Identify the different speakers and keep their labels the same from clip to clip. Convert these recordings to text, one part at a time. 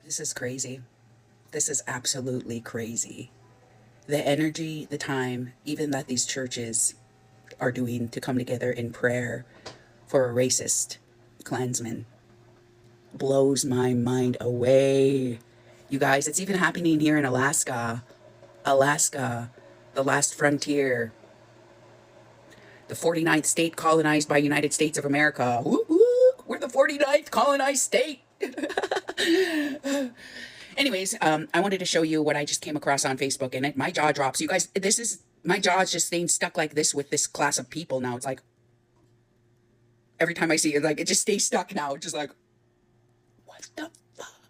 Speaker 1: This is crazy. This is absolutely crazy. The energy, the time, even that these churches are doing to come together in prayer for a racist Klansman blows my mind away. You guys, it's even happening here in Alaska. Alaska, the last frontier, the 49th state colonized by United States of America. Woo woo! We're the 49th colonized state. Anyways, I wanted to show you what I just came across on Facebook, and my jaw drops. You guys, this is my jaw's just staying stuck like this with this class of people now. It's like every time I see it, like it just stays stuck now. Just like, what the fuck?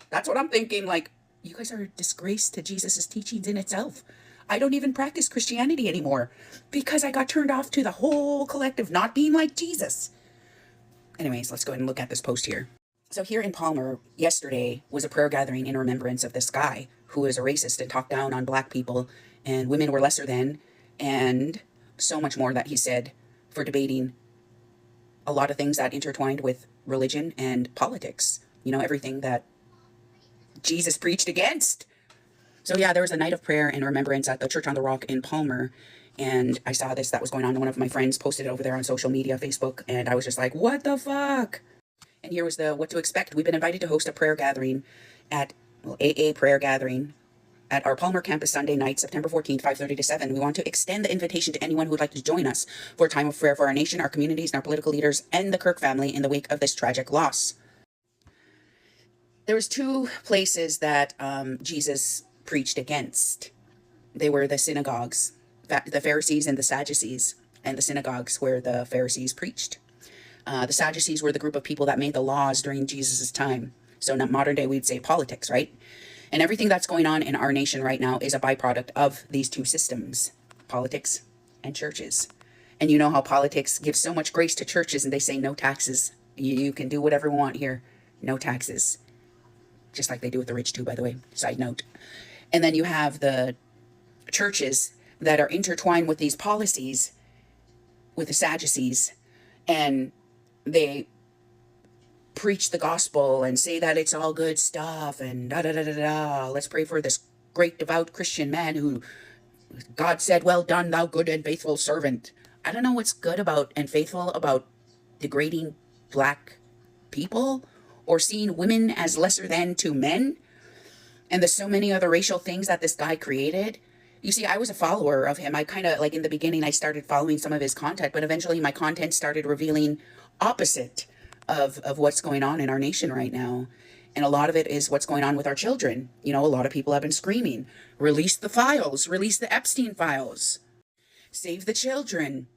Speaker 1: That's what I'm thinking. Like, you guys are a disgrace to Jesus's teachings in itself. I don't even practice Christianity anymore because I got turned off to the whole collective not being like Jesus. Anyways, let's go ahead and look at this post here. So here in Palmer, yesterday was a prayer gathering in remembrance of this guy who is a racist and talked down on black people and women were lesser than, and so much more that he said for debating a lot of things that intertwined with religion and politics. You know, everything that Jesus preached against. So yeah, there was a night of prayer and remembrance at the Church on the Rock in Palmer. And I saw this that was going on. One of my friends posted it over there on social media, Facebook. And I was just like, what the fuck? And here was the what to expect. We've been invited to host a prayer gathering at, AA prayer gathering at our Palmer campus Sunday night, September 14th, 5:30 to 7. We want to extend the invitation to anyone who would like to join us for a time of prayer for our nation, our communities, and our political leaders, and the Kirk family in the wake of this tragic loss. There was two places that Jesus preached against. They were the synagogues, the Pharisees and the Sadducees, and the synagogues where the Pharisees preached. The Sadducees were the group of people that made the laws during Jesus's time. So in modern day, we'd say politics, right? And everything that's going on in our nation right now is a byproduct of these two systems, politics and churches. And you know how politics gives so much grace to churches and they say no taxes. You can do whatever you want here. No taxes. Just like they do with the rich too, by the way. Side note. And then you have the churches that are intertwined with these policies, with the Sadducees, and they preach the gospel and say that it's all good stuff and da da da da da. Let's pray for this great devout Christian man who God said, well done, thou good and faithful servant. I don't know what's good about and faithful about degrading black people or seeing women as lesser than to men. And there's so many other racial things that this guy created. You see, I was a follower of him. I kind of, like in the beginning, I started following some of his content, but eventually my content started revealing opposite of what's going on in our nation right now. And a lot of it is what's going on with our children. You know, a lot of people have been screaming, release the files, release the Epstein files, save the children.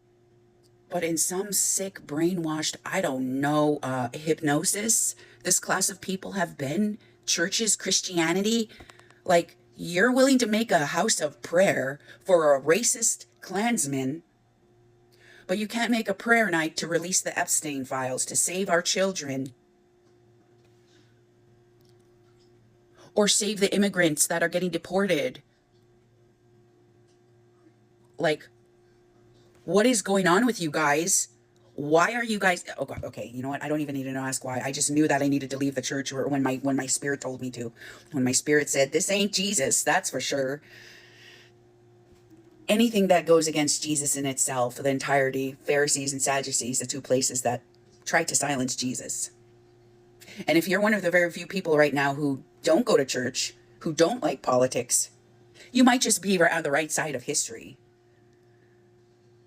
Speaker 1: But in some sick, brainwashed, I don't know, hypnosis, this class of people have been, churches, Christianity, like, you're willing to make a house of prayer for a racist Klansman, but you can't make a prayer night to release the Epstein files, to save our children, or save the immigrants that are getting deported. Like, what is going on with you guys? Why are you guys, oh God, okay, you know what? I don't even need to ask why. I just knew that I needed to leave the church when my spirit told me to. When my spirit said, this ain't Jesus, that's for sure. Anything that goes against Jesus in itself, the entirety, Pharisees and Sadducees, the two places that tried to silence Jesus. And if you're one of the very few people right now who don't go to church, who don't like politics, you might just be on the right side of history.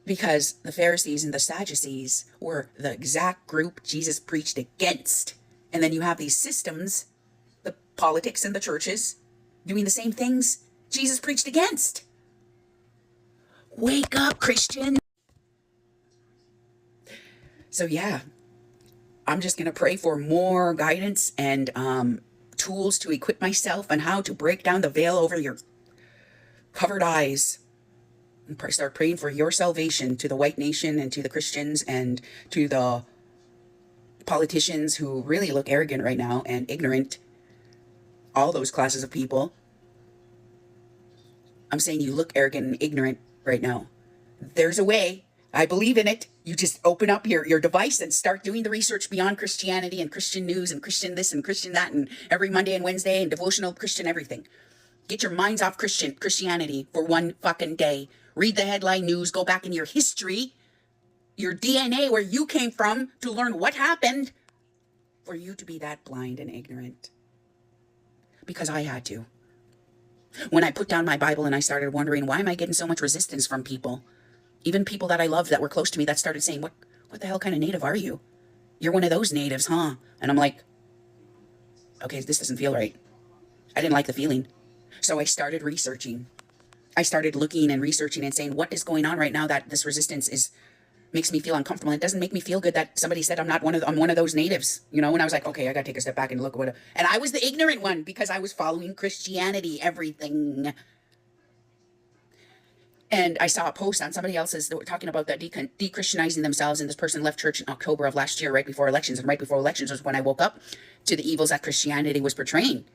Speaker 1: Because the Pharisees and the Sadducees were the exact group Jesus preached against. And then you have these systems, the politics and the churches, doing the same things Jesus preached against. Wake up, Christian. So yeah, I'm just going to pray for more guidance and tools to equip myself on how to break down the veil over your covered eyes. And start praying for your salvation to the white nation and to the Christians and to the politicians who really look arrogant right now and ignorant. All those classes of people. I'm saying you look arrogant and ignorant right now. There's a way. I believe in it. You just open up your device and start doing the research beyond Christianity and Christian news and Christian this and Christian that, and every Monday and Wednesday and devotional Christian everything. Get your minds off Christianity for one fucking day. Read the headline news, go back in your history, your DNA, where you came from, to learn what happened for you to be that blind and ignorant. Because I had to. When I put down my Bible and I started wondering, why am I getting so much resistance from people? Even people that I loved that were close to me that started saying, what the hell kind of native are you? You're one of those natives, huh? And I'm like, okay, this doesn't feel right. I didn't like the feeling. So I started researching. I started looking and researching and saying, what is going on right now that this resistance makes me feel uncomfortable? It doesn't make me feel good that somebody said I'm one of those natives, you know? And I was like, okay, I gotta take a step back and look at and I was the ignorant one because I was following Christianity, everything. And I saw a post on somebody else's that were talking about that de-Christianizing themselves, and this person left church in October of last year, right before elections, and right before elections was when I woke up to the evils that Christianity was portraying.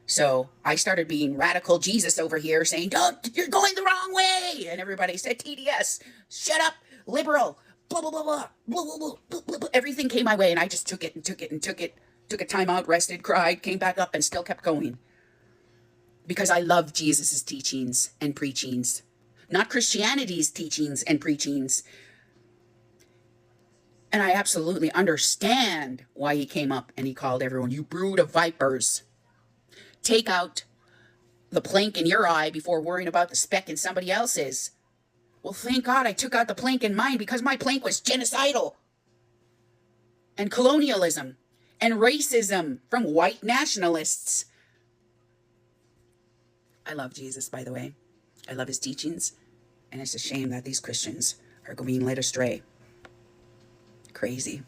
Speaker 1: So I started being radical Jesus over here, saying, don't, you're going the wrong way. And everybody said, TDS, shut up, liberal, blah, blah, blah, blah, blah, blah, blah, blah, blah, blah. Everything came my way, and I just took it and took it and took it, took a time out, rested, cried, came back up, and still kept going. Because I love Jesus's teachings and preachings, not Christianity's teachings and preachings. And I absolutely understand why he came up and he called everyone, you brood of vipers. Take out the plank in your eye before worrying about the speck in somebody else's. Well, thank God I took out the plank in mine, because my plank was genocidal and colonialism and racism from white nationalists. I love Jesus, by the way. I love his teachings. And it's a shame that these Christians are being led astray. Crazy.